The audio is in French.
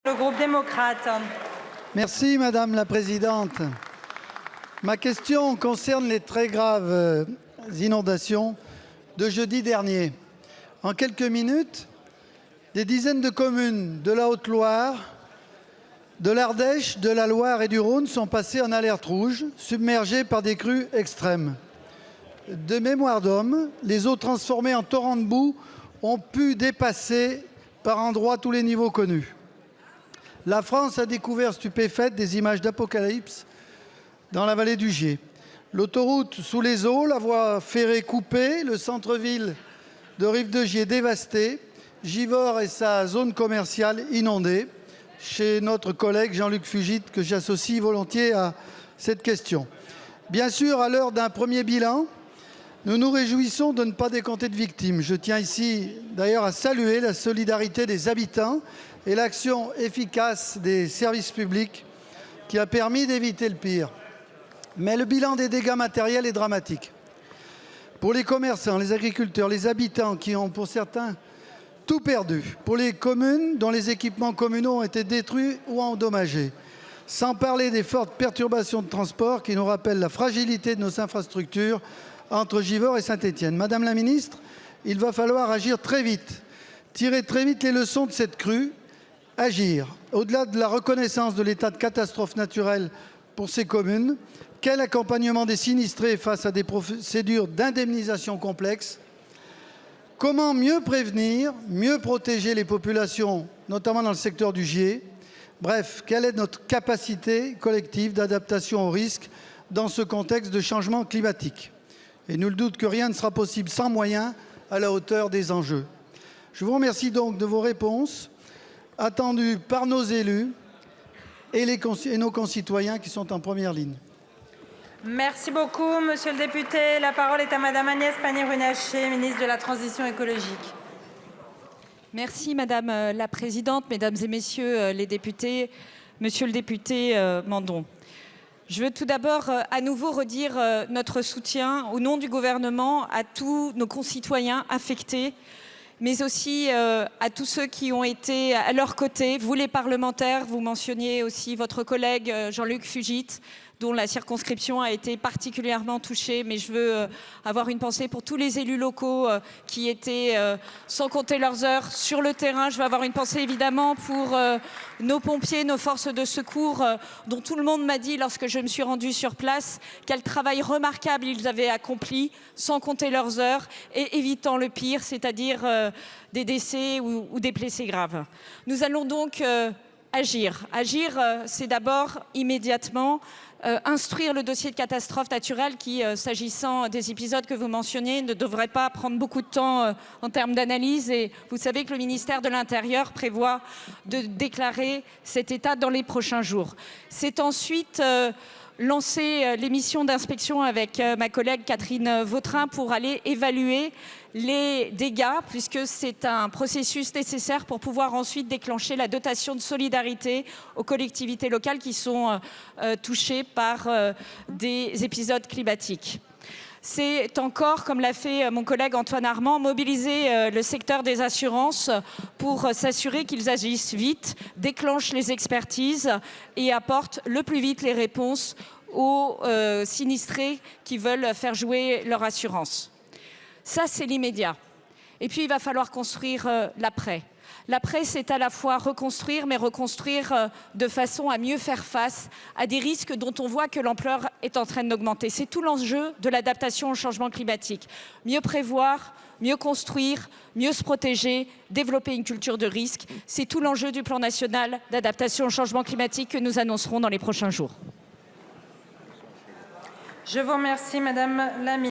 Le groupe démocrate. Merci Madame la Présidente. Ma question concerne les très graves inondations de jeudi dernier. En quelques minutes, des dizaines de communes de la Haute-Loire, de l'Ardèche, de la Loire et du Rhône sont passées en alerte rouge, submergées par des crues extrêmes. De mémoire d'homme, les eaux transformées en torrents de boue ont pu dépasser par endroits tous les niveaux connus. La France a découvert stupéfaite des images d'apocalypse dans la vallée du Gier. L'autoroute sous les eaux, la voie ferrée coupée, le centre-ville de Rive-de-Gier dévasté, Givors et sa zone commerciale inondée. Chez notre collègue Jean-Luc Fugit, que j'associe volontiers à cette question. Bien sûr, à l'heure d'un premier bilan, nous nous réjouissons de ne pas décompter de victimes. Je tiens ici d'ailleurs à saluer la solidarité des habitants et l'action efficace des services publics qui a permis d'éviter le pire. Mais le bilan des dégâts matériels est dramatique. Pour les commerçants, les agriculteurs, les habitants qui ont pour certains tout perdu. Pour les communes dont les équipements communaux ont été détruits ou endommagés. Sans parler des fortes perturbations de transport qui nous rappellent la fragilité de nos infrastructures entre Givors et Saint-Étienne. Madame la Ministre, il va falloir agir très vite, tirer très vite les leçons de cette crue, agir. Au-delà de la reconnaissance de l'état de catastrophe naturelle pour ces communes, quel accompagnement des sinistrés face à des procédures d'indemnisation complexes? Comment mieux prévenir, mieux protéger les populations, notamment dans le secteur du Gier? Bref, quelle est notre capacité collective d'adaptation au risque dans ce contexte de changement climatique? Et nul doute que rien ne sera possible sans moyens à la hauteur des enjeux. Je vous remercie donc de vos réponses, attendues par nos élus et nos concitoyens qui sont en première ligne. Merci beaucoup, monsieur le député. La parole est à madame Agnès Pannier-Runacher, ministre de la Transition écologique. Merci madame la présidente, mesdames et messieurs les députés, monsieur le député Mandon. Je veux tout d'abord à nouveau redire notre soutien au nom du gouvernement à tous nos concitoyens affectés, mais aussi à tous ceux qui ont été à leur côté. Vous les parlementaires, vous mentionniez aussi votre collègue Jean-Luc Fugit, dont la circonscription a été particulièrement touchée, mais je veux avoir une pensée pour tous les élus locaux qui étaient, sans compter leurs heures, sur le terrain. Je veux avoir une pensée évidemment pour nos pompiers, nos forces de secours, dont tout le monde m'a dit lorsque je me suis rendue sur place quel travail remarquable ils avaient accompli, sans compter leurs heures, et évitant le pire, c'est-à-dire des décès ou des blessés graves. Nous allons donc agir. Agir, c'est d'abord immédiatement instruire le dossier de catastrophe naturelle qui, s'agissant des épisodes que vous mentionniez, ne devrait pas prendre beaucoup de temps en termes d'analyse. Et vous savez que le ministère de l'Intérieur prévoit de déclarer cet état dans les prochains jours. C'est ensuite lancer les missions d'inspection avec ma collègue Catherine Vautrin pour aller évaluer les dégâts, puisque c'est un processus nécessaire pour pouvoir ensuite déclencher la dotation de solidarité aux collectivités locales qui sont touchées par des épisodes climatiques. C'est encore, comme l'a fait mon collègue Antoine Armand, mobiliser le secteur des assurances pour s'assurer qu'ils agissent vite, déclenchent les expertises et apportent le plus vite les réponses aux sinistrés qui veulent faire jouer leur assurance. Ça, c'est l'immédiat. Et puis, il va falloir construire l'après. L'après, c'est à la fois reconstruire, mais reconstruire de façon à mieux faire face à des risques dont on voit que l'ampleur est en train d'augmenter. C'est tout l'enjeu de l'adaptation au changement climatique. Mieux prévoir, mieux construire, mieux se protéger, développer une culture de risque. C'est tout l'enjeu du plan national d'adaptation au changement climatique que nous annoncerons dans les prochains jours. Je vous remercie, madame la ministre.